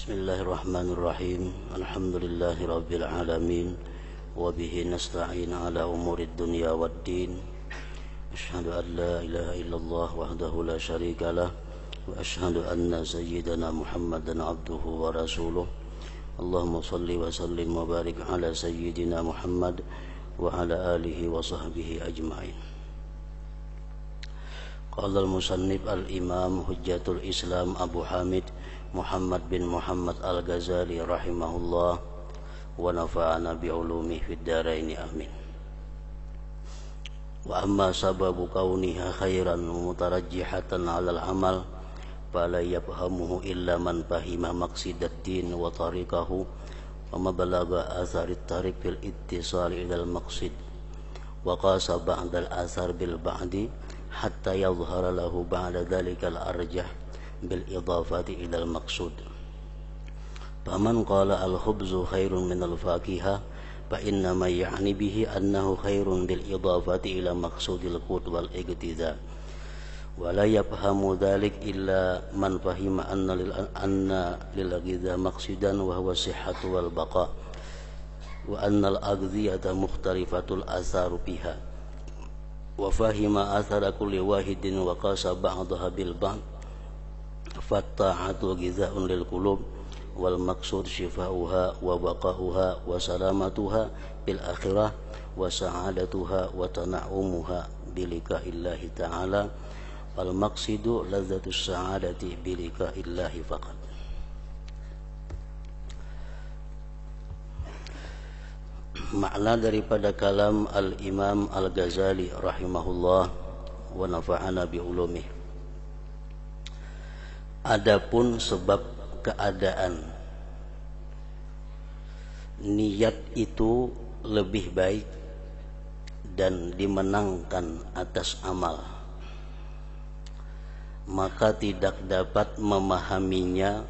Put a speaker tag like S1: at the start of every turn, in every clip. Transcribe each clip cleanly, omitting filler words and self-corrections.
S1: Bismillahirrahmanirrahim. Alhamdulillahirabbil alamin wa bihi nasta'in ala umurid dunya waddin. Asyhadu an la ilaha illallah wahdahu la syarikalah wa asyhadu anna sayyidana Muhammadan abduhu wa rasuluh. Allahumma shalli wa sallim wa barik ala sayyidina Muhammad wa ala alihi wa sahbihi ajma'in. Qala al-musannif al-imam hujjatul Islam Abu Hamid Muhammad bin Muhammad al-Ghazali rahimahullah wa nafa'ana bi'ulumi fid dharaini amin. Wa amma sababu kauniha khairan mutarajjihatan 'alal amal fala yafhamuhu illa man fahima maqsidad din wa tariqahu wa mabalagha atharit tariq fil ittisal ila al-maqsid wa qasa ba'dal athar bil ba'di hatta yadhhara lahu ba'da dhalika al-arjah bil idafati ila al maqsud. Faman qala al khubzu khairun min al fakiha fa inna ma ya'ni bihi annahu khairun bil idafati ila maqsudil qut wal iqtida wa la yafhamu dhalik illa man fahima anna lil ghidha maqsidan wa huwa sihhatu wal baqa wa anna al aghdhiyata mukhtalifatul atharu biha wa fahima athara kulli wahidin wa qasa ba'daha bil ba'd fatta'atu ghizaa'un lil qulub wal maqsud shifa'uha wa baqa'uha wa salamatuha bil akhirah wa sa'adatuha wa tana'umuha bi liqa'illahi ta'ala wal maqsidu ladzatus sa'adati bi liqa'illahi faqat. Makna daripada kalam al-Imam al-Ghazali rahimahullah wa nafa'ana bi ulumihi. Adapun sebab keadaan niat itu lebih baik dan dimenangkan atas amal, maka tidak dapat memahaminya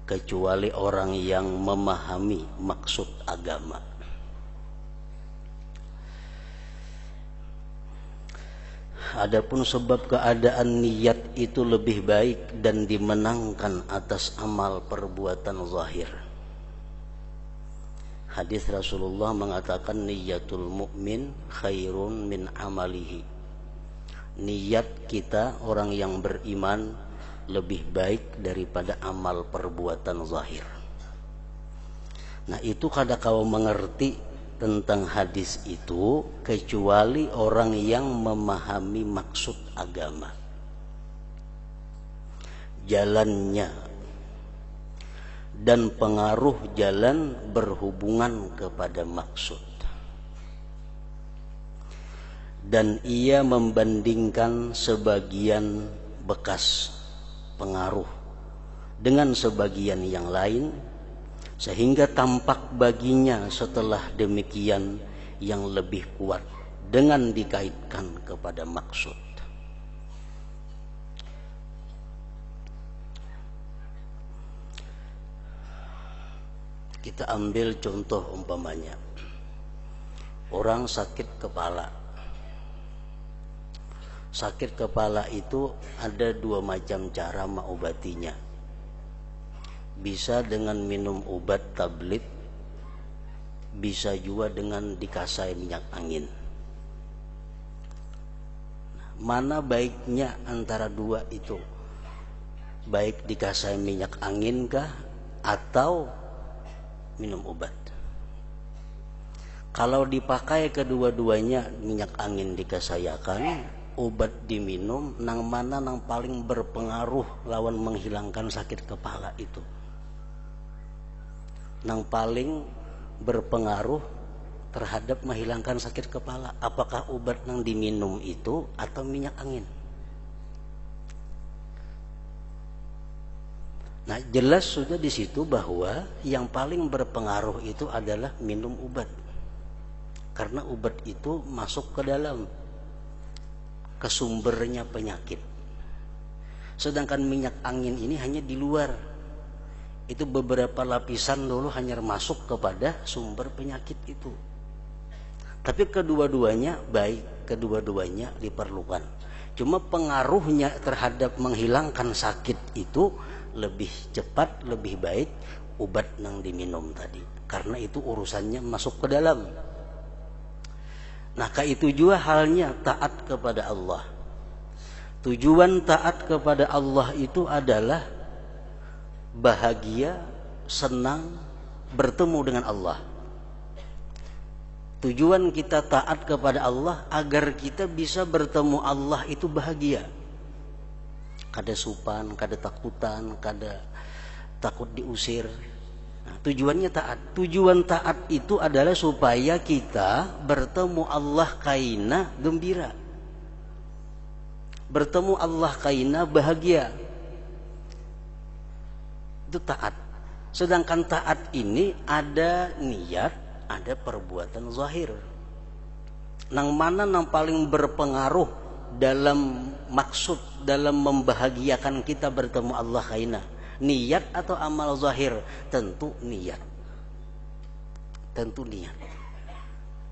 S1: kecuali orang yang memahami maksud agama. Adapun sebab keadaan niat itu lebih baik dan dimenangkan atas amal perbuatan zahir. Hadis Rasulullah mengatakan niyatul mukmin khairun min amalihi. Niat kita orang yang beriman lebih baik daripada amal perbuatan zahir. Nah, itu kada kau mengerti tentang hadis itu kecuali orang yang memahami maksud agama, jalannya dan pengaruh jalan berhubungan kepada maksud, dan ia membandingkan sebagian bekas pengaruh dengan sebagian yang lain, sehingga tampak baginya setelah demikian yang lebih kuat dengan dikaitkan kepada maksud. Kita ambil contoh umpamanya, orang sakit kepala. Sakit kepala itu ada dua macam cara mengobatinya. Bisa dengan minum obat tablet, bisa juga dengan dikasai minyak angin. Mana baiknya antara dua itu? Baik dikasai minyak angin kah atau minum obat? Kalau dipakai kedua-duanya, minyak angin dikasayakan, obat diminum, nang mana nang paling berpengaruh lawan menghilangkan sakit kepala itu? Nang paling berpengaruh terhadap menghilangkan sakit kepala, apakah obat yang diminum itu atau minyak angin? Nah, jelas sudah di situ bahwa yang paling berpengaruh itu adalah minum obat, karena obat itu masuk ke dalam, ke sumbernya penyakit. Sedangkan minyak angin ini hanya di luar. Itu beberapa lapisan dulu hanya masuk kepada sumber penyakit itu. Tapi kedua-duanya baik, kedua-duanya diperlukan. Cuma pengaruhnya terhadap menghilangkan sakit itu lebih cepat, lebih baik obat nang diminum tadi, karena itu urusannya masuk ke dalam. Nah, itu juga halnya taat kepada Allah. Tujuan taat kepada Allah itu adalah bahagia, senang, bertemu dengan Allah. Tujuan kita taat kepada Allah agar kita bisa bertemu Allah itu bahagia. Kada supan, kada takutan, kada takut diusir. Nah, tujuannya taat. Tujuan taat itu adalah supaya kita bertemu Allah kaina gembira. Bertemu Allah kaina bahagia. Itu taat. Sedangkan taat ini ada niat, ada perbuatan zahir. Nang mana nang paling berpengaruh dalam maksud, dalam membahagiakan kita bertemu Allah kaina? Niat atau amal zahir? Tentu niat. Tentu niat.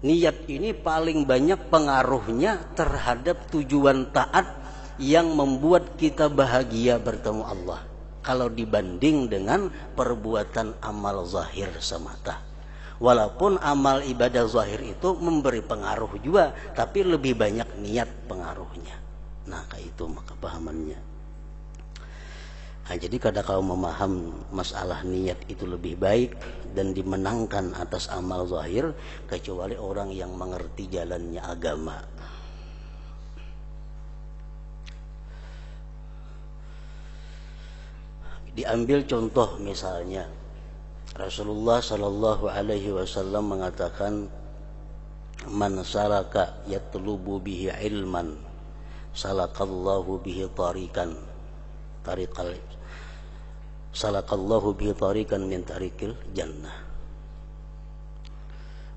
S1: Niat ini paling banyak pengaruhnya terhadap tujuan taat yang membuat kita bahagia bertemu Allah, kalau dibanding dengan perbuatan amal zahir semata. Walaupun amal ibadah zahir itu memberi pengaruh juga, tapi lebih banyak niat pengaruhnya. Nah, kayak itu maka pahamannya. Nah, jadi kada kau memaham masalah niat itu lebih baik dan dimenangkan atas amal zahir, kecuali orang yang mengerti jalannya agama. Diambil contoh misalnya Rasulullah sallallahu alaihi wasallam mengatakan, man salaka yatlubu bihi ilman salakallahu bihi tariqan salakallahu bihi tariqan min tariqil jannah.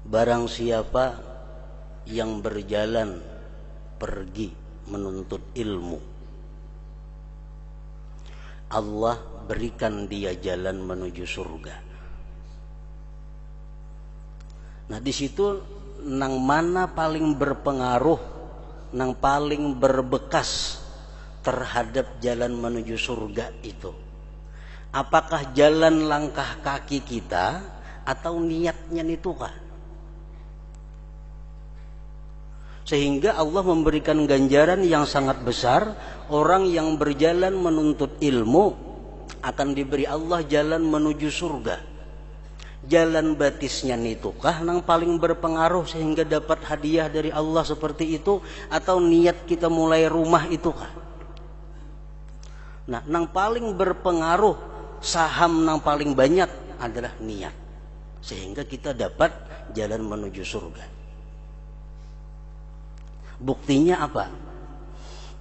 S1: Barang siapa yang berjalan pergi menuntut ilmu, Allah berikan dia jalan menuju surga. Nah, di situ nang mana paling berpengaruh, nang paling berbekas terhadap jalan menuju surga itu? Apakah jalan langkah kaki kita atau niatnya itu kah? Sehingga Allah memberikan ganjaran yang sangat besar. Orang yang berjalan menuntut ilmu akan diberi Allah jalan menuju surga. Jalan batisnya nitukah nang paling berpengaruh sehingga dapat hadiah dari Allah seperti itu, atau niat kita mulai rumah itukah? Nah, nang paling berpengaruh, saham nang paling banyak adalah niat, sehingga kita dapat jalan menuju surga. Buktinya apa?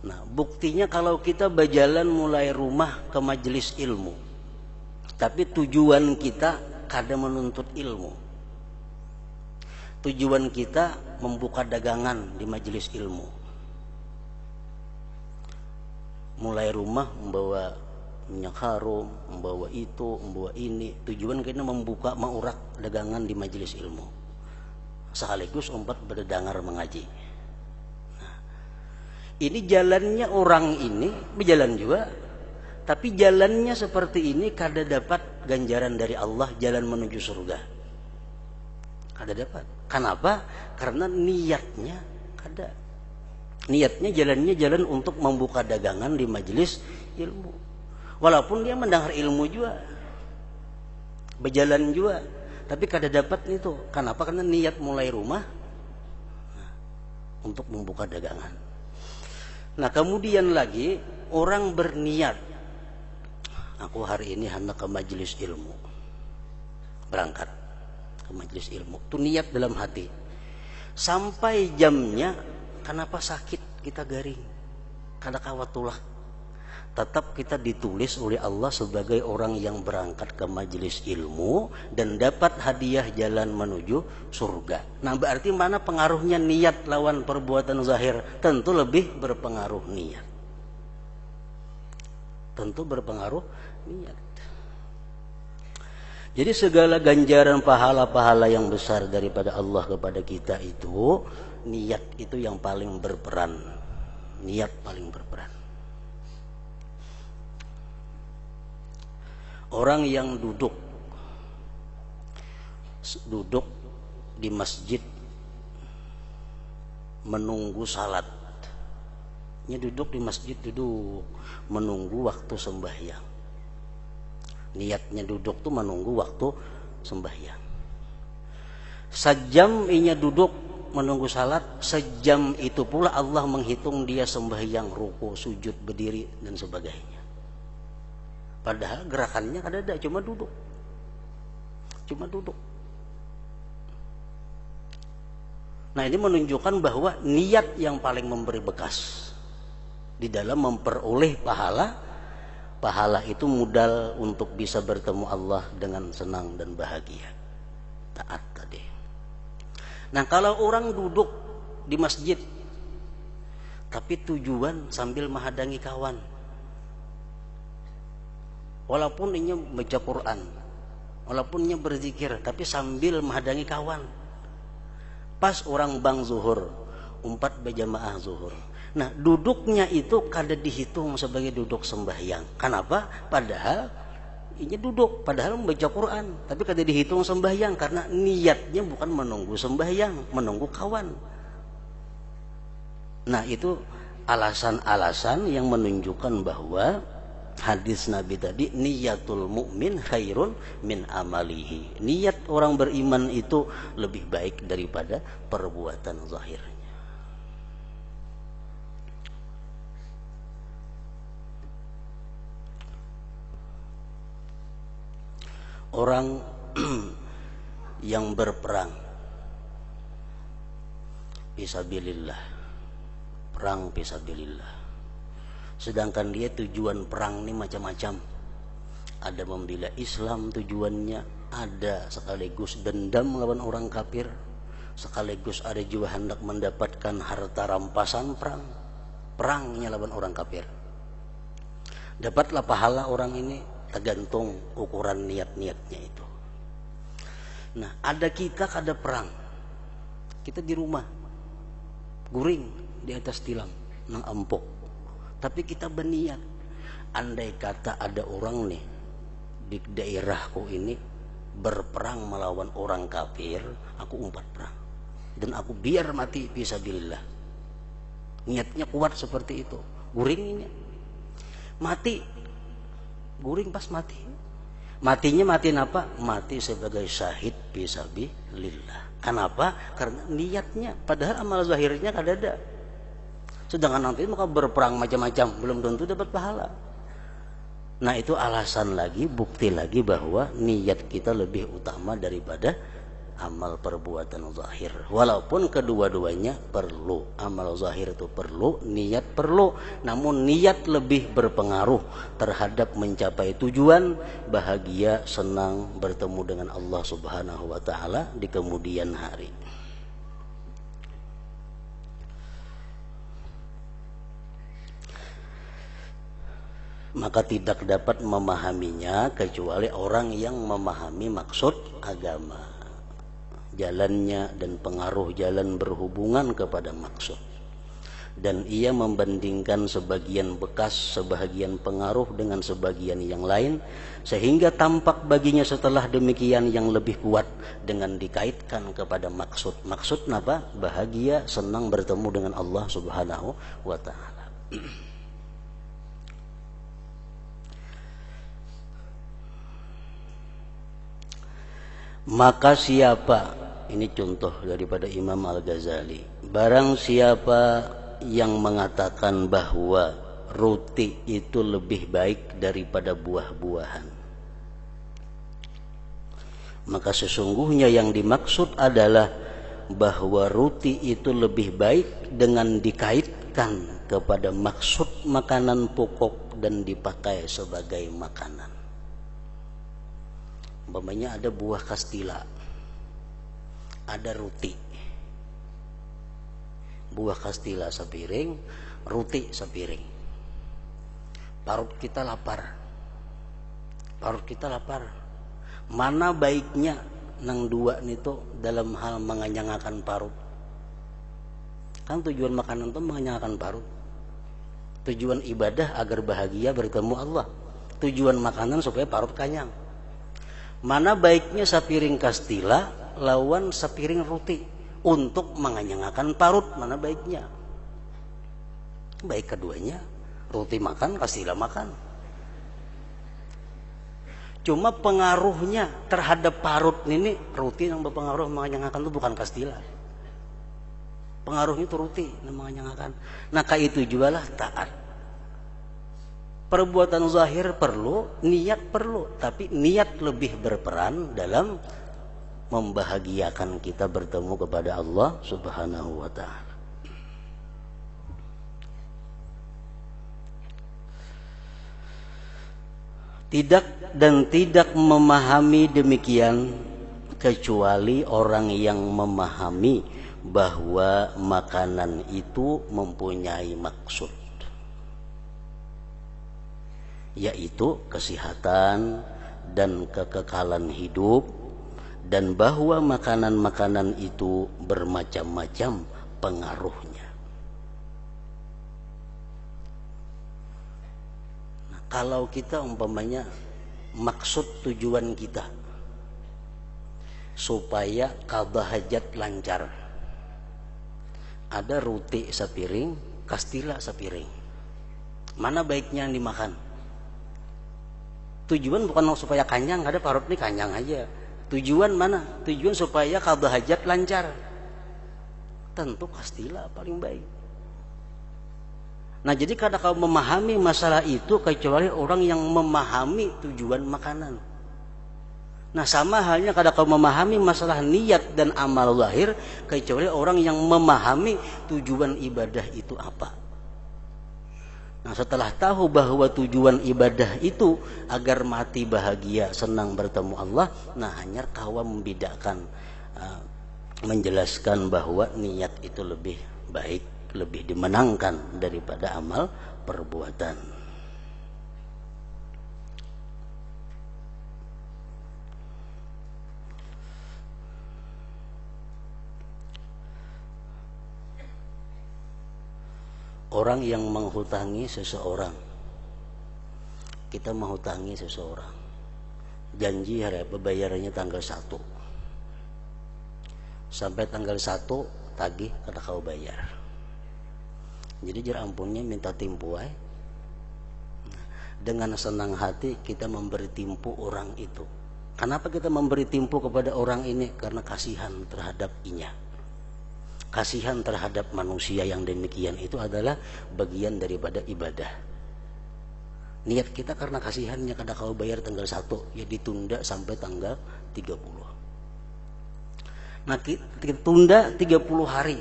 S1: Nah, buktinya kalau kita berjalan mulai rumah ke majelis ilmu, tapi tujuan kita kada menuntut ilmu. Tujuan kita membuka dagangan di majelis ilmu. Mulai rumah membawa minyak harum, membawa itu, membawa ini. Tujuan kita membuka maurak dagangan di majelis ilmu. Sekaligus umpat berdengar mengaji. Ini jalannya orang ini berjalan juga, tapi jalannya seperti ini kada dapat ganjaran dari Allah, jalan menuju surga. Kada dapat. Kenapa? Karena niatnya kada. Niatnya jalannya jalan untuk membuka dagangan di majelis ilmu. Walaupun dia mendengar ilmu juga, berjalan juga, tapi kada dapat itu. Kenapa? Karena niat mulai rumah untuk membuka dagangan. Nah, kemudian lagi orang berniat, aku hari ini hendak ke majelis ilmu, berangkat ke majelis ilmu, itu niat dalam hati. Sampai jamnya, kenapa sakit kita garing, kada kawat tulah, tetap kita ditulis oleh Allah sebagai orang yang berangkat ke majelis ilmu dan dapat hadiah jalan menuju surga. Nah, berarti mana pengaruhnya niat lawan perbuatan zahir? Tentu lebih berpengaruh niat. Tentu berpengaruh niat. Jadi segala ganjaran pahala-pahala yang besar daripada Allah kepada kita itu, niat itu yang paling berperan. Niat paling berperan. Orang yang duduk di masjid menunggu salat. Duduk di masjid, duduk menunggu waktu sembahyang. Niatnya duduk tuh menunggu waktu sembahyang. Sejam inya duduk menunggu salat, sejam itu pula Allah menghitung dia sembahyang, ruku, sujud, berdiri dan sebagainya. Padahal gerakannya ada cuma duduk. Nah, ini menunjukkan bahwa niat yang paling memberi bekas di dalam memperoleh pahala. Pahala itu modal untuk bisa bertemu Allah dengan senang dan bahagia. Taat tadi. Nah, kalau orang duduk di masjid tapi tujuan sambil menghadangi kawan, walaupun ini baca Quran, walaupun ini berzikir, tapi sambil menghadangi kawan. Pas orang bang zuhur, umpat berjamaah zuhur. Nah, duduknya itu kada dihitung sebagai duduk sembahyang. Kenapa? Padahal ini duduk, padahal membaca Quran, tapi kada dihitung sembahyang karena niatnya bukan menunggu sembahyang, menunggu kawan. Nah, itu alasan-alasan yang menunjukkan bahwa hadis Nabi tadi, niyatul mukmin khairun min amalihi. Niat orang beriman itu lebih baik daripada perbuatan zahirnya. Orang yang berperang fisabilillah, perang fisabilillah, sedangkan dia tujuan perang ini macam-macam. Ada membela Islam tujuannya, ada sekaligus dendam melawan orang kafir, sekaligus ada juga hendak mendapatkan harta rampasan perangnya lawan orang kafir. Dapatlah pahala orang ini tergantung ukuran niat-niatnya itu. Nah, ada kita kada perang, kita di rumah guring di atas tilam nang empuk, tapi kita berniat, andai kata ada orang nih di daerahku ini berperang melawan orang kafir, aku umpat perang dan aku biar mati fisabilillah. Niatnya kuat seperti itu, guringnya mati, guring pas mati. Matinya mati apa? Mati sebagai syahid fisabilillah. Kenapa? Karena niatnya, padahal amal zahirnya kada ada. Sedangkan nanti maka berperang macam-macam belum tentu dapat pahala. Nah, itu alasan lagi, bukti lagi bahwa niat kita lebih utama daripada amal perbuatan zahir. Walaupun kedua-duanya perlu, amal zahir itu perlu, niat perlu, namun niat lebih berpengaruh terhadap mencapai tujuan bahagia, senang bertemu dengan Allah Subhanahu wa taala di kemudian hari. Maka tidak dapat memahaminya kecuali orang yang memahami maksud agama, jalannya dan pengaruh jalan berhubungan kepada maksud. Dan ia membandingkan sebagian bekas, sebagian pengaruh dengan sebagian yang lain, sehingga tampak baginya setelah demikian yang lebih kuat dengan dikaitkan kepada maksud. Maksud apa? Bahagia, senang bertemu dengan Allah Subhanahu wa ta'ala. Maka siapa, ini contoh daripada Imam Al-Ghazali, barang siapa yang mengatakan bahwa roti itu lebih baik daripada buah-buahan, maka sesungguhnya yang dimaksud adalah bahwa roti itu lebih baik dengan dikaitkan kepada maksud makanan pokok dan dipakai sebagai makanan. Umpamanya ada buah kastila, ada roti. Buah kastila sepiring, roti sepiring. Perut kita lapar. Mana baiknya nang dua nito dalam hal mengenyangkan perut? Kan tujuan makanan itu mengenyangkan perut. Tujuan ibadah agar bahagia bertemu Allah. Tujuan makanan supaya parut kanyang. Mana baiknya sapiring kastila lawan sapiring roti untuk menganyangkan parut, mana baiknya? Baik keduanya, roti makan, kastila makan. Cuma pengaruhnya terhadap parut ini, roti yang berpengaruh menganyangkan itu bukan kastila. Pengaruhnya itu roti yang menganyangkan. Nah, kayak itu juga lah taat. Perbuatan zahir perlu, niat perlu, tapi niat lebih berperan dalam membahagiakan kita bertemu kepada Allah Subhanahu wa ta'ala. Tidak memahami demikian kecuali orang yang memahami bahwa makanan itu mempunyai maksud, yaitu kesehatan dan kekekalan hidup, dan bahwa makanan-makanan itu bermacam-macam pengaruhnya. Nah, kalau kita umpamanya maksud tujuan kita supaya qadha hajat lancar, ada roti sapiring, kastila sapiring, mana baiknya yang dimakan? Tujuan bukan supaya kanyang, ada parut nih kanyang aja. Tujuan mana? Tujuan supaya qadha hajat lancar. Tentu kastila paling baik. Nah, jadi kadang kau memahami masalah itu kecuali orang yang memahami tujuan makanan. Nah, sama halnya kadang kau memahami masalah niat dan amal zahir kecuali orang yang memahami tujuan ibadah itu apa. Nah, setelah tahu bahwa tujuan ibadah itu agar mati bahagia, senang bertemu Allah, nah hanya kawa membedakan, menjelaskan bahwa niat itu lebih baik, lebih dimenangkan daripada amal perbuatan. Orang yang menghutangi seseorang, kita menghutangi seseorang, janji hari bayarannya tanggal 1, sampai tanggal 1 tagih kata kau bayar. Jadi jar ampunnya minta timpu ay. Dengan senang hati kita memberi timpu orang itu. Kenapa kita memberi timpu kepada orang ini? Karena kasihan terhadap inya. Kasihan terhadap manusia yang demikian itu adalah bagian daripada ibadah. Niat kita karena kasihannya, kada kau bayar tanggal 1, ya ditunda sampai tanggal 30. Nah, kita tunda 30 hari.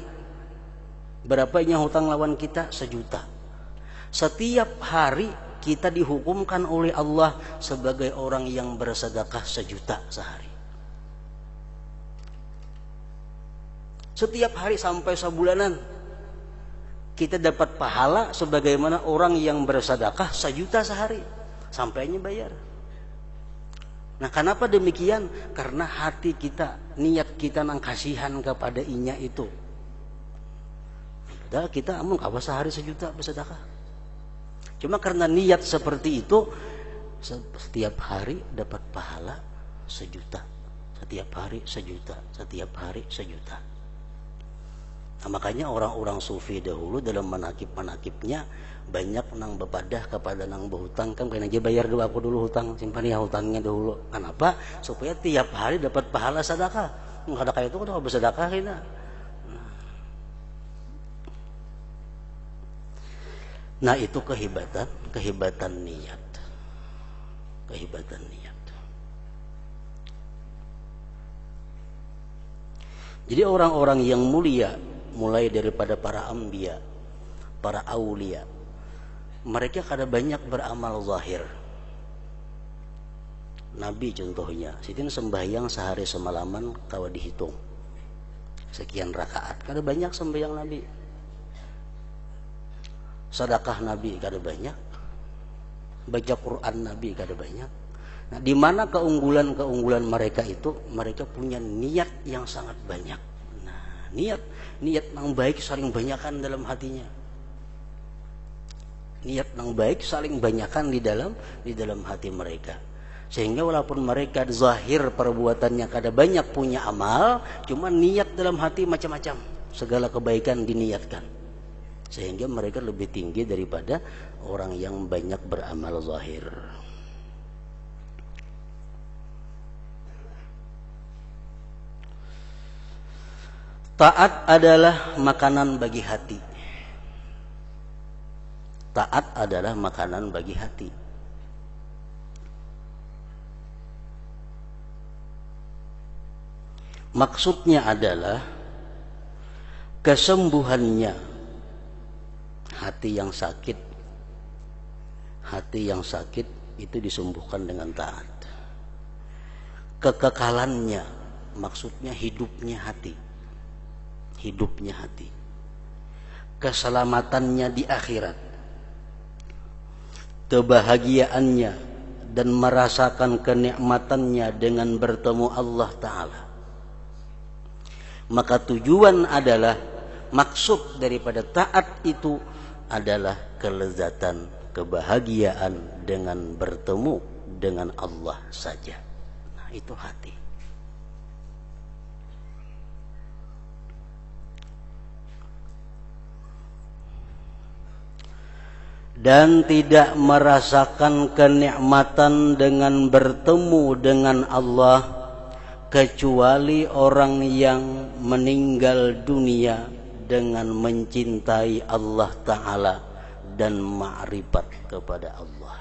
S1: Berapanya hutang lawan kita? 1 juta. Setiap hari kita dihukumkan oleh Allah sebagai orang yang bersedekah 1 juta sehari. Setiap hari sampai sebulanan kita dapat pahala sebagaimana orang yang bersedekah 1 juta sehari, sampainya bayar. Nah, kenapa demikian? Karena hati kita, niat kita nang kasihan kepada inya itu. Padahal kita amun kawa sehari 1 juta bersedekah. Cuma karena niat seperti itu, setiap hari dapat pahala 1 juta. Setiap hari 1 juta, setiap hari 1 juta. Nah, makanya orang-orang sufi dahulu dalam manakib-manakibnya banyak nang bepadah kepada nang berhutang, kan kena aja bayar dulu aku dulu hutang, simpan ya hutangnya dahulu. Kenapa? Supaya tiap hari dapat pahala sedekah. Enggak ada kayak itu udah bersedekah kita. Nah, itu kehebatan niat. Kehebatan niat. Jadi orang-orang yang mulia, mulai daripada para anbiya, para aulia, mereka kada banyak beramal zahir. Nabi contohnya, sitin sembahyang sehari semalaman kawa dihitung sekian rakaat, kada banyak sembahyang Nabi. Sedekah Nabi kada banyak, baca Quran Nabi kada banyak. Nah, di mana keunggulan mereka itu? Mereka punya niat yang sangat banyak. Nah, niat yang baik saling banyakkan dalam hatinya. niat yang baik saling banyakan di dalam hati mereka, sehingga walaupun mereka zahir perbuatannya kada banyak punya amal, cuma niat dalam hati macam-macam, segala kebaikan diniatkan, sehingga mereka lebih tinggi daripada orang yang banyak beramal zahir. Taat adalah makanan bagi hati. Taat adalah makanan bagi hati. Maksudnya adalah kesembuhannya hati yang sakit. Hati yang sakit itu disembuhkan dengan taat. Kekekalannya, maksudnya hidupnya hati. Hidupnya hati, keselamatannya di akhirat, kebahagiaannya dan merasakan kenikmatannya dengan bertemu Allah Ta'ala. Maka tujuan adalah, maksud daripada taat itu adalah kelezatan, kebahagiaan dengan bertemu dengan Allah saja. Nah, itu hati. Dan tidak merasakan kenikmatan dengan bertemu dengan Allah kecuali orang yang meninggal dunia dengan mencintai Allah Ta'ala dan ma'rifat kepada Allah.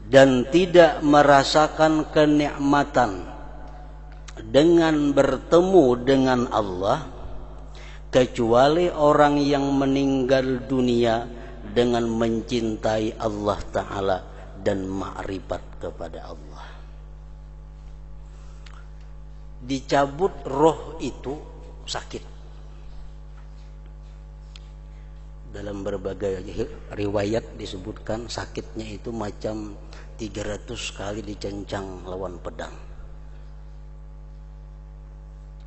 S1: Dan tidak merasakan kenikmatan dengan bertemu dengan Allah kecuali orang yang meninggal dunia dengan mencintai Allah Ta'ala dan ma'rifat kepada Allah. Dicabut roh itu sakit. Dalam berbagai riwayat disebutkan sakitnya itu macam 300 kali dicencang lawan pedang.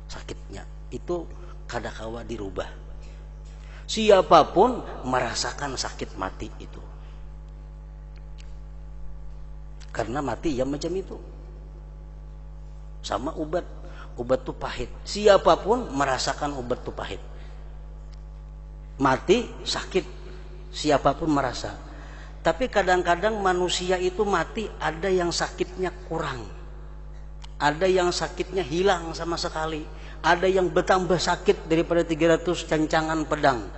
S1: Sakitnya itu kadakawa dirubah. Siapapun merasakan sakit mati itu, karena mati ya macam itu. Sama obat itu pahit. Siapapun merasakan obat itu pahit. Mati sakit, siapapun merasa. Tapi kadang-kadang manusia itu mati, ada yang sakitnya kurang, ada yang sakitnya hilang sama sekali, ada yang bertambah sakit daripada 300 cancangan pedang.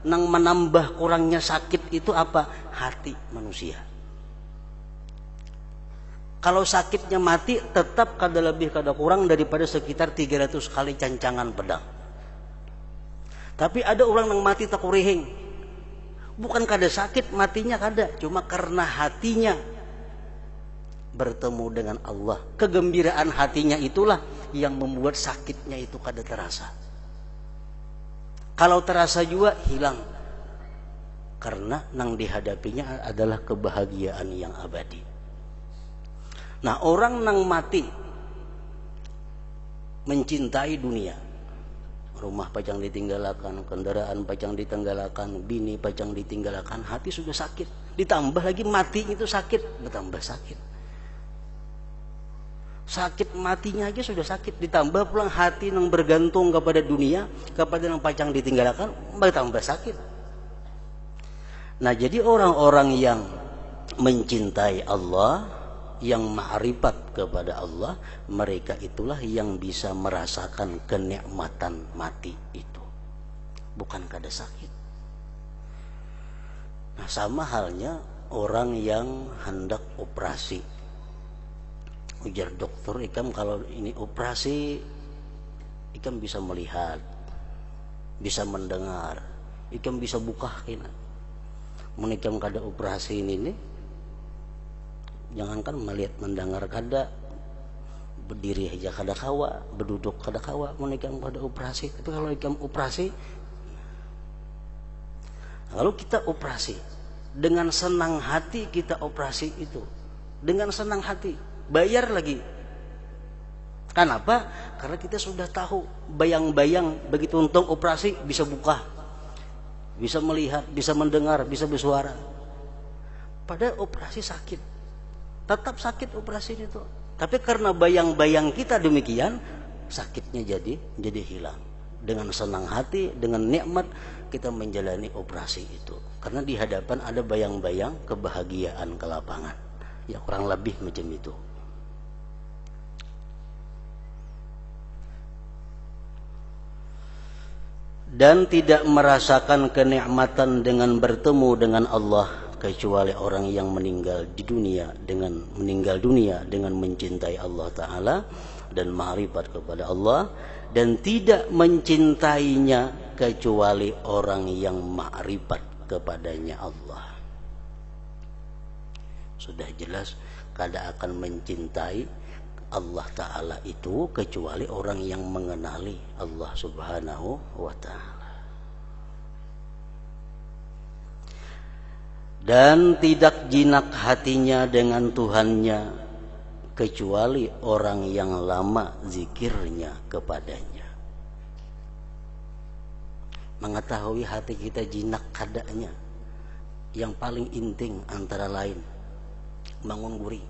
S1: Nang menambah kurangnya sakit itu apa? Hati manusia. Kalau sakitnya mati, tetap kada lebih kada kurang daripada sekitar 300 kali cancangan pedang. Tapi ada orang yang mati tak kurihing, bukan kada sakit matinya, kada, cuma karena hatinya bertemu dengan Allah. Kegembiraan hatinya itulah yang membuat sakitnya itu kada terasa. Kalau terasa juga hilang, karena nang dihadapinya adalah kebahagiaan yang abadi. Nah, orang nang mati mencintai dunia, rumah pajang ditinggalkan, kendaraan pajang ditinggalkan, bini pajang ditinggalkan, hati sudah sakit. Ditambah lagi mati itu sakit, bertambah sakit. Sakit matinya aja sudah sakit, ditambah pulang hati yang bergantung kepada dunia, kepada yang pacang ditinggalkan, bertambah sakit. Nah, jadi orang-orang yang mencintai Allah, yang ma'rifat kepada Allah, mereka itulah yang bisa merasakan kenikmatan mati itu, bukan kada sakit. Nah, sama halnya orang yang hendak operasi. Ujar dokter, ikam kalau ini operasi, ikam bisa melihat, bisa mendengar, ikam bisa buka kena. Menikam kada operasi ini nih, jangankan melihat mendengar kada, berdiri aja kada kawa, berduduk kada kawa, menikam kada operasi. Tapi kalau ikam operasi, kalau kita operasi dengan senang hati, kita operasi itu dengan senang hati, bayar lagi. Kenapa? Karena kita sudah tahu bayang-bayang begitu untung operasi bisa buka, bisa melihat, bisa mendengar, bisa bersuara. Padahal operasi sakit, tetap sakit operasi itu. Tapi karena bayang-bayang kita demikian, sakitnya jadi hilang. Dengan senang hati, dengan nikmat kita menjalani operasi itu. Karena di hadapan ada bayang-bayang kebahagiaan ke lapangan. Ya kurang lebih macam itu. Dan tidak merasakan kenikmatan dengan bertemu dengan Allah kecuali orang yang meninggal dunia dengan mencintai Allah Ta'ala dan ma'rifat kepada Allah, dan tidak mencintainya kecuali orang yang ma'rifat kepadanya Allah. Sudah jelas kada akan mencintai Allah Ta'ala itu kecuali orang yang mengenali Allah Subhanahu wa Ta'ala. Dan tidak jinak hatinya dengan Tuhannya kecuali orang yang lama zikirnya kepadanya. Mengetahui hati kita jinak kadanya, yang paling inting antara lain bangun guri.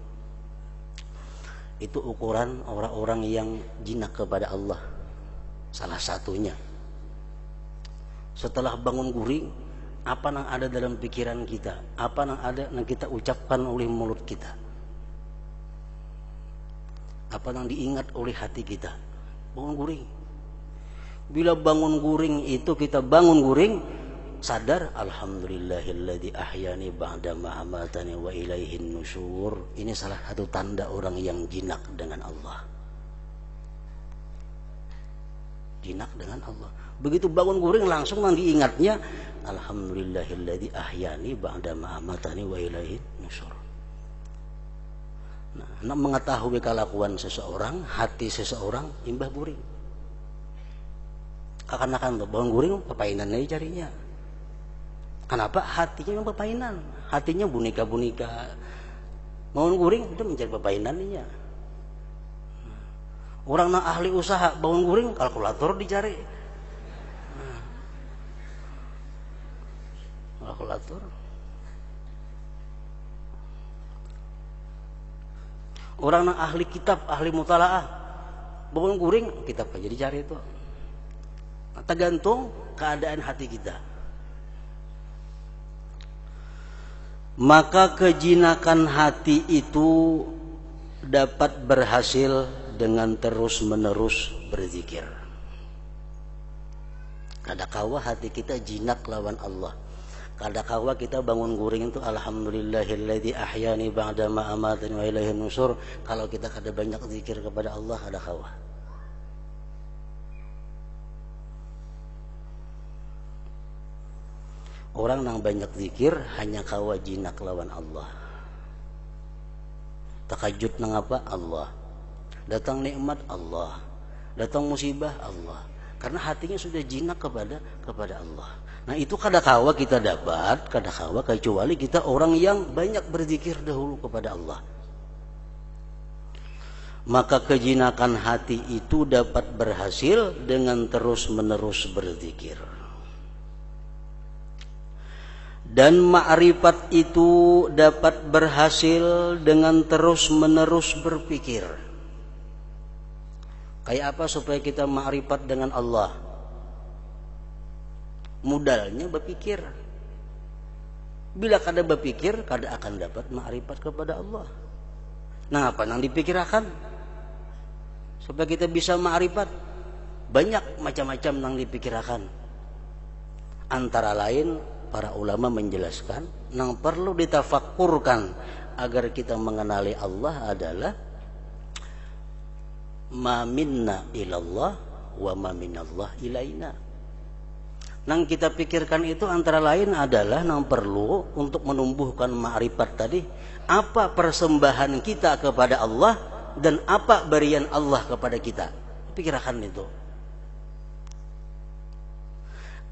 S1: Itu ukuran orang-orang yang jinak kepada Allah. Salah satunya, setelah bangun guring, apa yang ada dalam pikiran kita, apa yang ada yang kita ucapkan oleh mulut kita, apa yang diingat oleh hati kita. Bangun guring. Bila bangun guring itu kita bangun guring, sadar alhamdulillahilladzi ahyani ba'da ma amatani wa ilaihin nusyur. Ini salah satu tanda orang yang jinak dengan Allah. Jinak dengan Allah. Begitu bangun guring langsung diingatnya alhamdulillahilladzi ahyani ba'da ma amatani wa ilaihin nusyur. Nah, mengetahui kelakuan seseorang, hati seseorang imbah guring. Akan-akan bangun guring pepainan aja carinya. Kenapa? Hatinya memang pepainan, hatinya boneka-boneka. Bangun guring itu mencari pepainannya. Orang yang ahli usaha bangun guring kalkulator dicari. Kalkulator. Orang yang ahli kitab, ahli mutalaah bangun guring kitab aja dicari itu. Tergantung keadaan hati kita. Maka kejinakan hati itu dapat berhasil dengan terus-menerus berzikir. Kadakawa hati kita jinak lawan Allah. Kadakawa kita bangun guring itu alhamdulillahilladzi ahyani ba'da ma amatani wa ilaihin nusyur. Kalau kita kada banyak zikir kepada Allah, kadakawa. Orang yang banyak zikir hanya kawa jinak lawan Allah. Takajud nang apa? Allah. Datang nikmat Allah. Datang musibah Allah. Karena hatinya sudah jinak kepada Allah. Nah itu kadakawa kita dapat, kadakawa kecuali kita orang yang banyak berzikir dahulu kepada Allah. Maka kejinakan hati itu dapat berhasil dengan terus-menerus berzikir. Dan ma'rifat itu dapat berhasil dengan terus-menerus berpikir. Kayak apa supaya kita ma'rifat dengan Allah? Modalnya berpikir. Bila kada berpikir, kada akan dapat ma'rifat kepada Allah. Nah, apa yang dipikirkan? Supaya kita bisa ma'rifat. Banyak macam-macam yang dipikirkan. Antara lain, para ulama menjelaskan yang perlu ditafakkurkan agar kita mengenali Allah adalah ma minna ilallah wa ma minallah ilaina. Yang kita pikirkan itu antara lain adalah yang perlu untuk menumbuhkan ma'rifat tadi, apa persembahan kita kepada Allah dan apa berian Allah kepada kita. Pikirkan itu.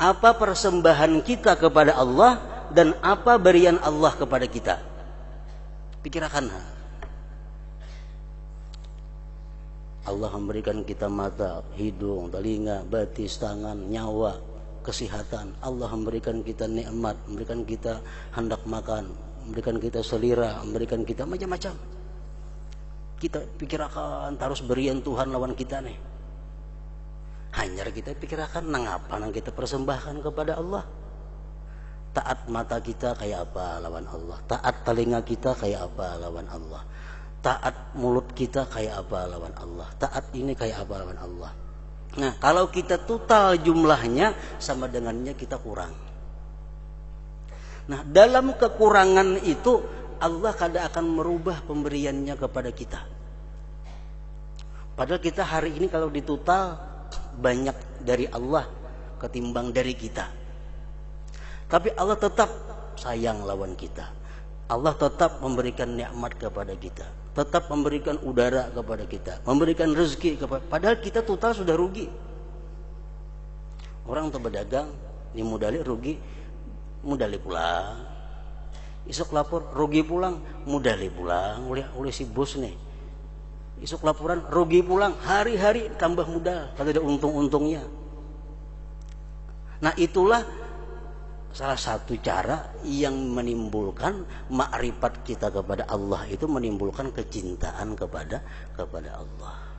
S1: Apa persembahan kita kepada Allah dan apa berian Allah kepada kita. Pikirkan. Allah memberikan kita mata, hidung, telinga, batis, tangan, nyawa. kesehatan, Allah memberikan kita nikmat, memberikan kita hendak makan, memberikan kita selera, memberikan kita macam-macam. Kita pikirkan terus berian Tuhan lawan kita nih. Hanya kita pikirkan nang apa nang kita persembahkan kepada Allah. Taat mata kita kayak apa lawan Allah, taat telinga kita kayak apa lawan Allah, taat mulut kita kayak apa lawan Allah, taat ini kayak apa lawan Allah. Nah, kalau kita total jumlahnya sama dengannya kita kurang. Nah, dalam kekurangan itu Allah kadang akan merubah pemberiannya kepada kita. Padahal kita hari ini kalau ditotal banyak dari Allah ketimbang dari kita. Tapi Allah tetap sayang lawan kita. Allah tetap memberikan nikmat kepada kita, tetap memberikan udara kepada kita, memberikan rezeki kepada. Padahal kita total sudah rugi. Orang tuh berdagang, ini modali rugi, modali pulang. Isuk lapor rugi pulang, modali pulang. Oleh si bos nih. Isuk laporan rugi pulang, hari-hari tambah modal, kalau ada untung-untungnya. Nah, itulah salah satu cara yang menimbulkan makrifat kita kepada Allah, itu menimbulkan kecintaan kepada Allah.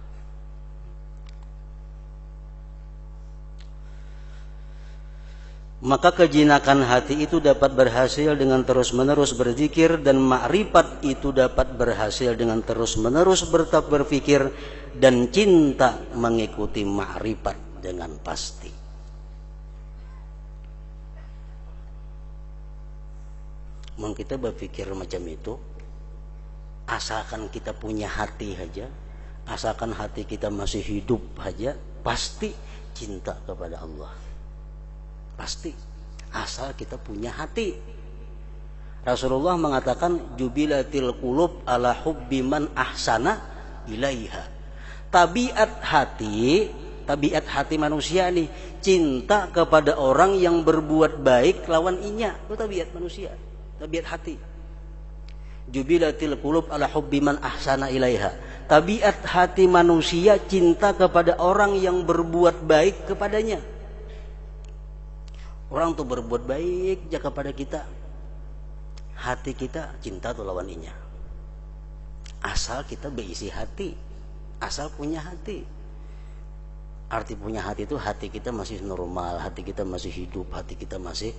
S1: Maka kejinakan hati itu dapat berhasil dengan terus-menerus berzikir, dan makrifat itu dapat berhasil dengan terus-menerus berpikir, dan cinta mengikuti makrifat dengan pasti. Mau kita berpikir macam itu, asalkan kita punya hati saja, asalkan hati kita masih hidup saja, pasti cinta kepada Allah. Pasti, asal kita punya hati. Rasulullah mengatakan, jubilatil qulub ala hubbi man ahsana ilaiha. Tabiat hati manusia nih, cinta kepada orang yang berbuat baik lawan inya. Itu tabiat manusia, tabiat hati. Jubilatil qulub ala hubbi man ahsana ilaiha. Tabiat hati manusia cinta kepada orang yang berbuat baik kepadanya. Orang tuh berbuat baik aja kepada kita, hati kita cinta tuh lawan inya. Asal kita berisi hati, asal punya hati. Arti punya hati itu hati kita masih normal, hati kita masih hidup, hati kita masih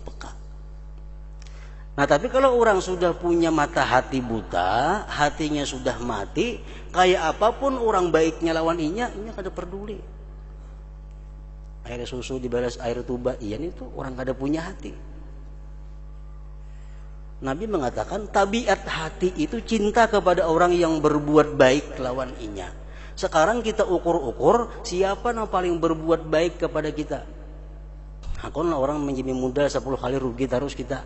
S1: peka. Nah, tapi kalau orang sudah punya mata hati buta, hatinya sudah mati, kayak apapun orang baiknya lawan inya kada peduli. Air susu dibalas air tuba, iya itu orang kada punya hati. Nabi mengatakan tabiat hati itu cinta kepada orang yang berbuat baik lawan inya. Sekarang kita ukur-ukur siapa yang paling berbuat baik kepada kita. Hakon orang menjadi modal 10 kali rugi terus kita.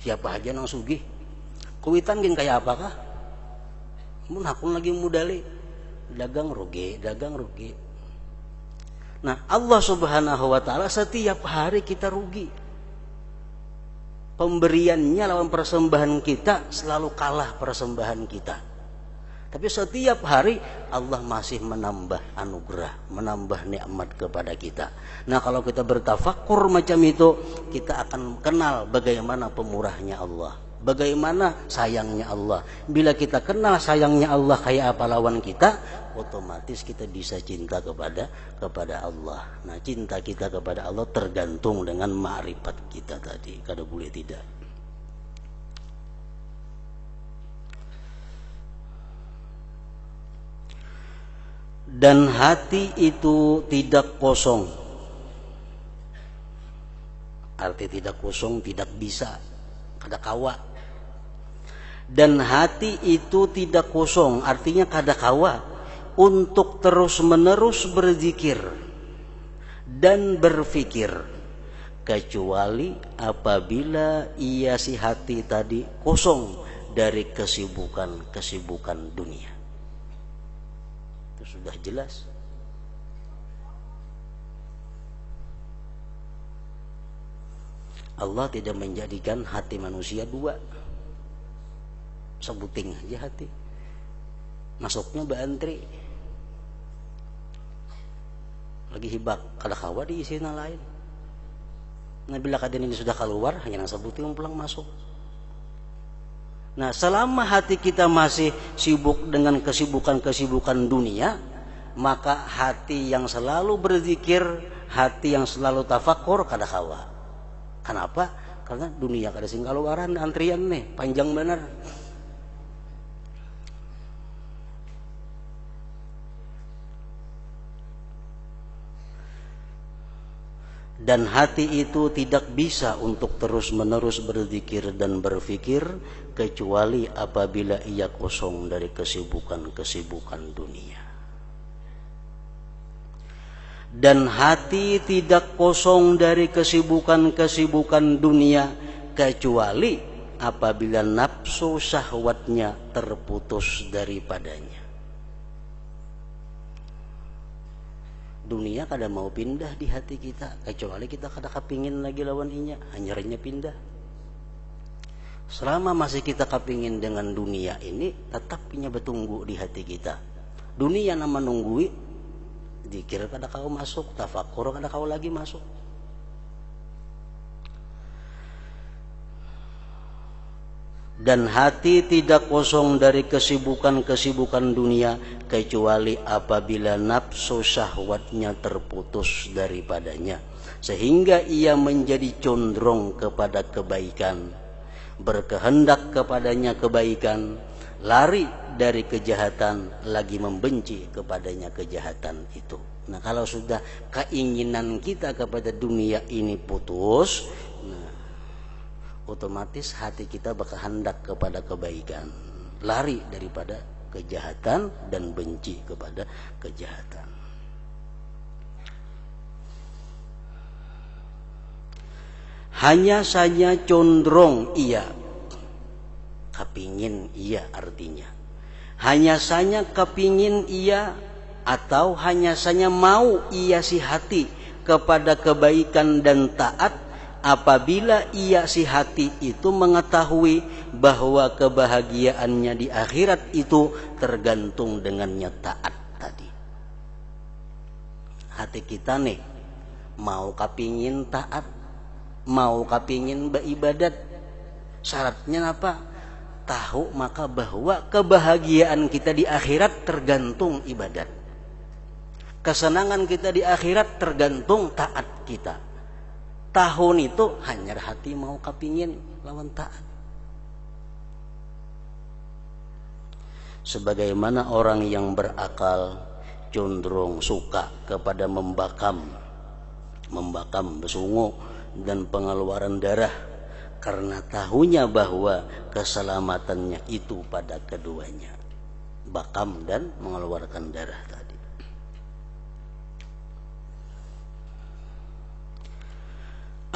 S1: Siapa aja nang sugih. Kuitan gin kayak apakah? Mun hakon lagi modali dagang rugi. Nah, Allah Subhanahu wa taala setiap hari kita rugi. Pemberiannya lawan persembahan kita selalu kalah persembahan kita. Tapi setiap hari Allah masih menambah anugerah, menambah nikmat kepada kita. Nah, kalau kita bertafakur macam itu, kita akan kenal bagaimana pemurahnya Allah, bagaimana sayangnya Allah. Bila kita kenal sayangnya Allah kayak apa lawan kita, otomatis kita bisa cinta kepada Allah. Nah, cinta kita kepada Allah tergantung dengan makrifat kita tadi, kada boleh tidak. Dan hati itu tidak kosong. Arti tidak kosong, tidak bisa, kada kawa. Dan hati itu tidak kosong, artinya kada kawa untuk terus-menerus berzikir dan berfikir, kecuali apabila ia si hati tadi kosong dari kesibukan dunia. Itu sudah jelas. Allah tidak menjadikan hati manusia dua. Sebuting aja hati. Masuknya beantri. lagi hibak kada kawa diisina lain. Nah bila kadin ini sudah keluar hanya nang sabuti pulang masuk. Nah selama hati kita masih sibuk dengan kesibukan-kesibukan dunia, maka hati yang selalu berzikir, hati yang selalu tafakur kada kawa. Kenapa? Karena dunia kada sing kaluaran antrian nih panjang benar. Dan hati itu tidak bisa untuk terus-menerus berzikir dan berfikir kecuali apabila ia kosong dari kesibukan-kesibukan dunia. Dan hati tidak kosong dari kesibukan-kesibukan dunia kecuali apabila nafsu syahwatnya terputus daripadanya. Dunia kada mau pindah di hati kita kecuali kita kada kepingin lagi lawan inya, hanyarnya pindah. Selama masih kita kepingin dengan dunia ini, tetap inya bertunggu di hati kita. Dunia nama nunggui, zikir kada kau masuk, tafakur kada kau lagi masuk. Dan hati tidak kosong dari kesibukan-kesibukan dunia kecuali apabila nafsu syahwatnya terputus daripadanya, sehingga ia menjadi condong kepada kebaikan, berkehendak kepadanya kebaikan, lari dari kejahatan, lagi membenci kepadanya kejahatan itu. Nah kalau sudah keinginan kita kepada dunia ini putus, otomatis hati kita berkehendak kepada kebaikan, lari daripada kejahatan dan benci kepada kejahatan. Hanya saja condong ia, kepingin ia artinya. Hanya saja kepingin ia atau hanya saja mau ia si hati kepada kebaikan dan taat apabila ia si hati itu mengetahui bahwa kebahagiaannya di akhirat itu tergantung dengannya taat tadi. Hati kita nih mau kapingin taat, mau kapingin beribadat, syaratnya apa? Tahu maka bahwa kebahagiaan kita di akhirat tergantung ibadat. Kesenangan kita di akhirat tergantung taat kita. Tahun itu hanya hati mau kapingin lawan taat. Sebagaimana orang yang berakal condong suka kepada membakam besungu dan pengeluaran darah, karena tahunya bahwa keselamatannya itu pada keduanya, bakam dan mengeluarkan darah tadi.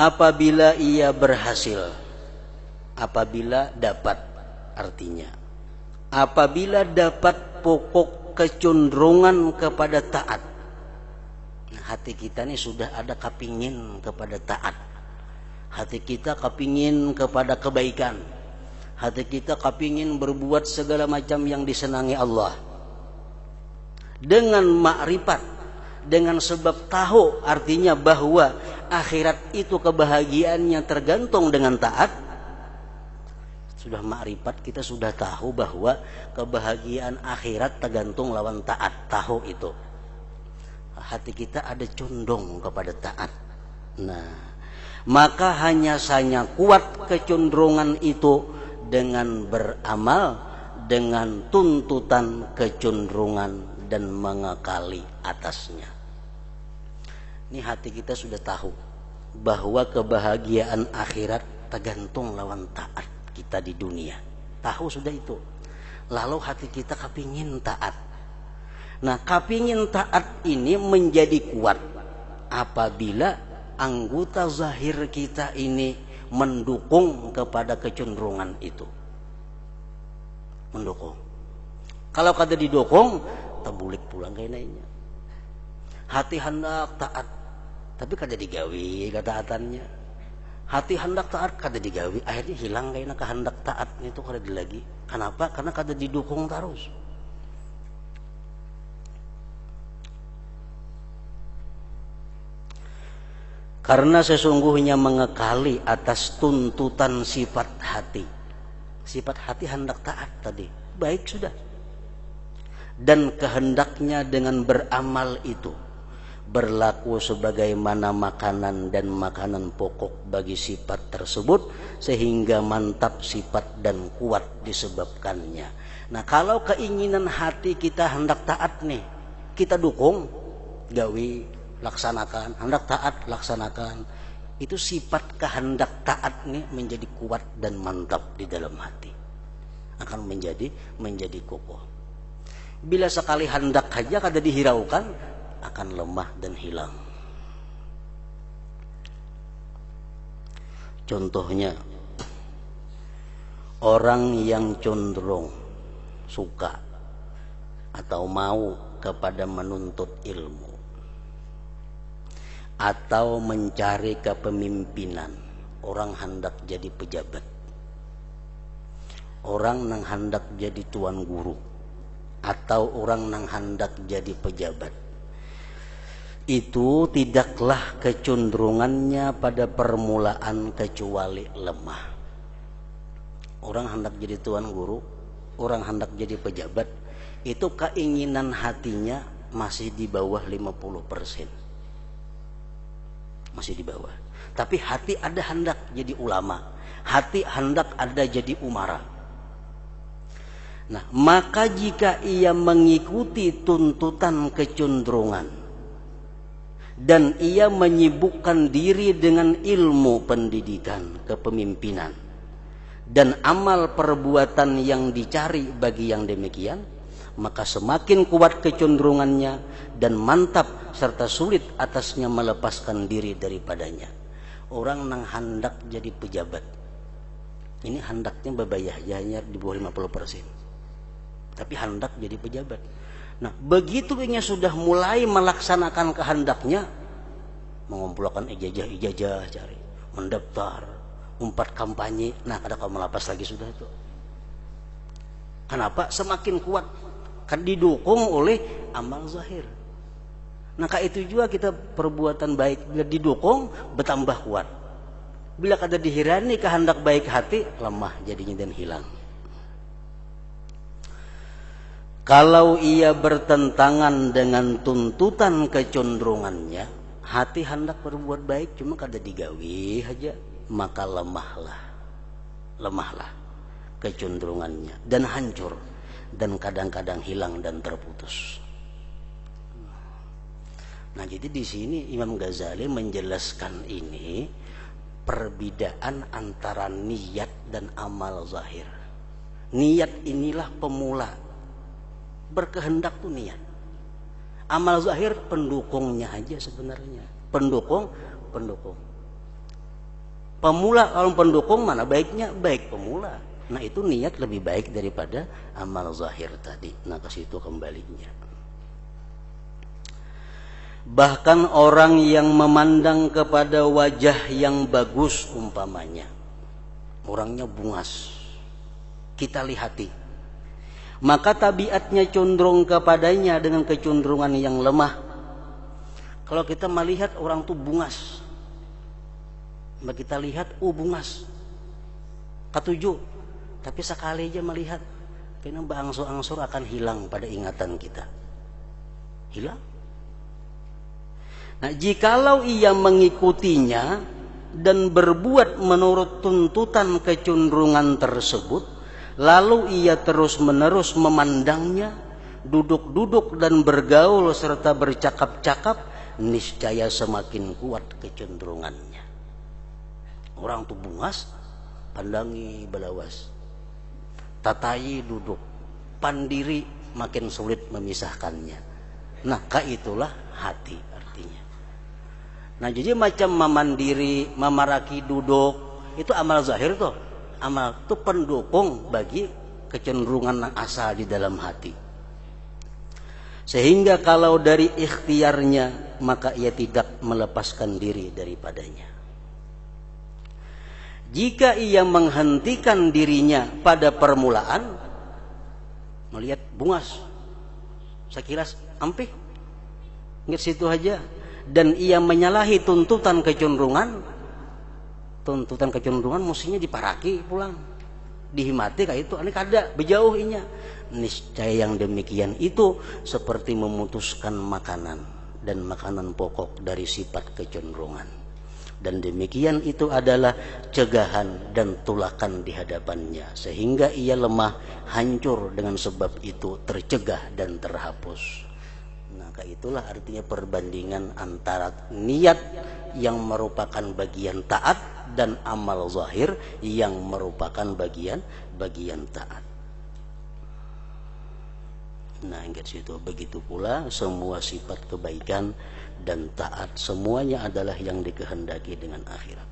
S1: Apabila ia berhasil, apabila dapat artinya, apabila dapat pokok kecenderungan kepada taat. Nah, hati kita ini sudah ada kepingin kepada taat. Hati kita kepingin kepada kebaikan. Hati kita kepingin berbuat segala macam yang disenangi Allah. Dengan makrifat, dengan sebab tahu artinya bahwa akhirat itu kebahagiaannya tergantung dengan taat. Sudah makrifat, kita sudah tahu bahwa kebahagiaan akhirat tergantung lawan taat. Tahu itu, hati kita ada condong kepada taat. Nah, maka hanya saja kuat kecenderungan itu dengan beramal, dengan tuntutan kecenderungan dan mengakali atasnya. Ini hati kita sudah tahu bahwa kebahagiaan akhirat tergantung lawan taat kita di dunia. Tahu sudah itu. Lalu hati kita kepingin taat. Nah, kepingin taat ini menjadi kuat apabila anggota zahir kita ini mendukung kepada kecenderungan itu. Mendukung. Kalau kada didukung, terbulik pulang kayak lainnya. Hati hendak taat, tapi kada digawi ketaatannya. Hati hendak taat kada digawi, akhirnya hilang kayaknya kehendak taat itu kada lagi. Kenapa? Karena kada didukung terus. Karena sesungguhnya mengekali atas tuntutan sifat hati. Sifat hati hendak taat tadi, baik sudah. Dan kehendaknya dengan beramal itu berlaku sebagaimana makanan dan makanan pokok bagi sifat tersebut, sehingga mantap sifat dan kuat disebabkannya. Nah, kalau keinginan hati kita hendak taat nih, kita dukung, gawi, laksanakan, hendak taat, laksanakan. Itu sifat kehendak taat nih menjadi kuat dan mantap di dalam hati, akan menjadi kokoh. Bila sekali hendak saja kada dihiraukan, akan lemah dan hilang. Contohnya, orang yang cenderung suka atau mau kepada menuntut ilmu atau mencari kepemimpinan, orang hendak jadi pejabat, orang nang hendak jadi tuan guru, atau orang nang hendak jadi pejabat, itu tidaklah kecenderungannya pada permulaan kecuali lemah. Orang hendak jadi tuan guru, orang hendak jadi pejabat, itu keinginan hatinya masih di bawah 50%. Masih di bawah. Tapi hati ada hendak jadi ulama, hati hendak ada jadi umara. Nah, maka jika ia mengikuti tuntutan kecenderungan dan ia menyibukkan diri dengan ilmu pendidikan, kepemimpinan, dan amal perbuatan yang dicari bagi yang demikian, maka semakin kuat kecenderungannya dan mantap serta sulit atasnya melepaskan diri daripadanya. Orang nang hendak jadi pejabat, ini hendaknya babayah hanya di bawah 50%. Tapi hendak jadi pejabat. Nah, begitu ia sudah mulai melaksanakan kehendaknya, mengumpulkan ijazah-ijazah, cari, mendaftar, umpat kampanye, nah kada kau melapas lagi sudah itu. Kenapa? Semakin kuat, kan didukung oleh amal zahir. Nah, itu juga kita perbuatan baik bila didukung bertambah kuat. Bila kada dihirani kehendak baik hati, lemah jadinya dan hilang. Kalau ia bertentangan dengan tuntutan kecenderungannya, hati hendak berbuat baik cuma kada digawi aja, maka lemahlah kecenderungannya dan hancur dan kadang-kadang hilang dan terputus. Nah, jadi di sini Imam Ghazali menjelaskan ini perbedaan antara niat dan amal zahir. Niat inilah pemula. Berkehendak tuh niat. Amal zahir pendukungnya aja sebenarnya. Pendukung. Pemula kalau pendukung mana baiknya? Baik pemula. Nah, itu niat lebih baik daripada amal zahir tadi. Nah, ke situ kembalinya. Bahkan orang yang memandang kepada wajah yang bagus umpamanya, orangnya bungas, kita lihati, maka tabiatnya cenderung kepadanya dengan kecenderungan yang lemah. Kalau kita melihat orang tuh bungas, maka kita lihat, bungas, ketujuh, tapi sekali aja melihat, kena berangsur-angsur akan hilang pada ingatan kita, hilang. Nah, jikalau ia mengikutinya dan berbuat menurut tuntutan kecenderungan tersebut, lalu ia terus-menerus memandangnya, duduk-duduk dan bergaul serta bercakap-cakap, niscaya semakin kuat kecenderungannya. Orang tuh bungas, pandangi belawas, tatai duduk, pandiri makin sulit memisahkannya. Nah, itulah hati artinya. Nah, jadi macam memandiri, memaraki duduk, itu amal zahir tuh. Amal itu pendukung bagi kecenderungan yang asal di dalam hati. Sehingga kalau dari ikhtiarnya, maka ia tidak melepaskan diri daripadanya. Jika ia menghentikan dirinya pada permulaan, melihat bungas, sekilas ampih, ingat situ aja, dan ia menyalahi tuntutan kecenderungan mestinya diparaki pulang, dihimati kayak itu, ini kada bejauh inya. Niscaya yang demikian itu seperti memutuskan makanan dan makanan pokok dari sifat kecenderungan, dan demikian itu adalah cegahan dan tulakan di hadapannya, sehingga ia lemah, hancur dengan sebab itu tercegah dan terhapus. Maka itulah artinya perbandingan antara niat yang merupakan bagian taat dan amal zahir yang merupakan bagian taat. Nah, ingat situ. Begitu pula semua sifat kebaikan dan taat semuanya adalah yang dikehendaki dengan akhirat.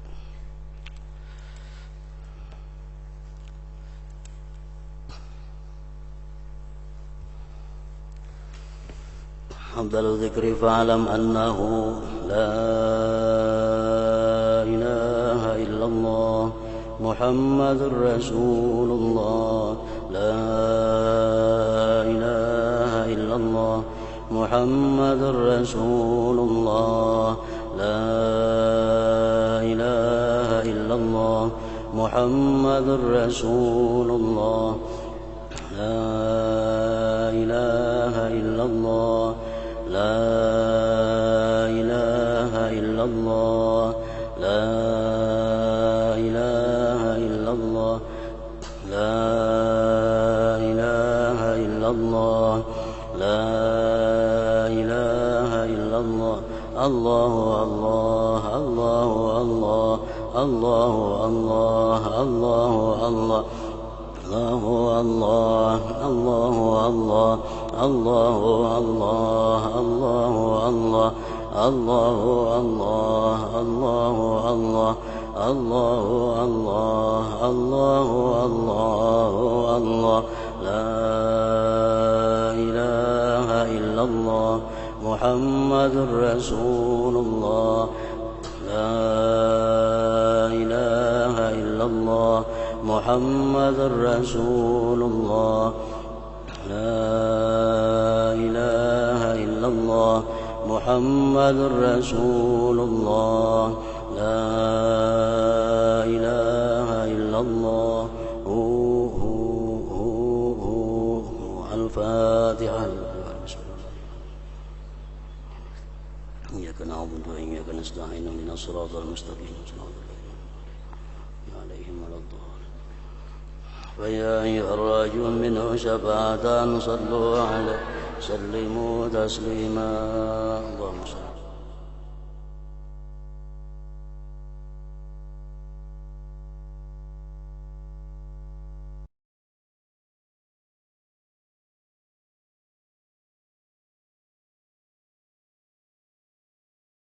S1: Afdalul dzikri fa'lam annahu la ilaha illallah Muhammadur Rasulullah, la ilaha illallah Muhammadur Rasulullah, la ilaha illallah Muhammadur Rasulullah, la ilaha illallah, la ilaha illallah, la ilaha illallah, la ilaha illallah, la ilaha illallah. Allahu Allah, Allahu Allah, Allahu Allah, Allahu Allah, Allahu Allah, Allahu Allah, Allahu Allah, Allahu Allah, Allahu Allah, Allahu Allah, Allahu Allah, Allahu Allah, la ilaha illallah Muhammadur Rasulullah, la ilaha illallah Muhammadur Rasulullah, la ilaha illallah Muhammadur Rasulullah, la ilaha illallah. Al-Fatihah. Iyyaka na'budu wa iyyaka nasta'in ihdinas siratal mustaqim siratal ladzina alaihim waladdallin. فيا أيها الراجون منه شفاعة صلوا عليه سلموا تسليما اللهم صل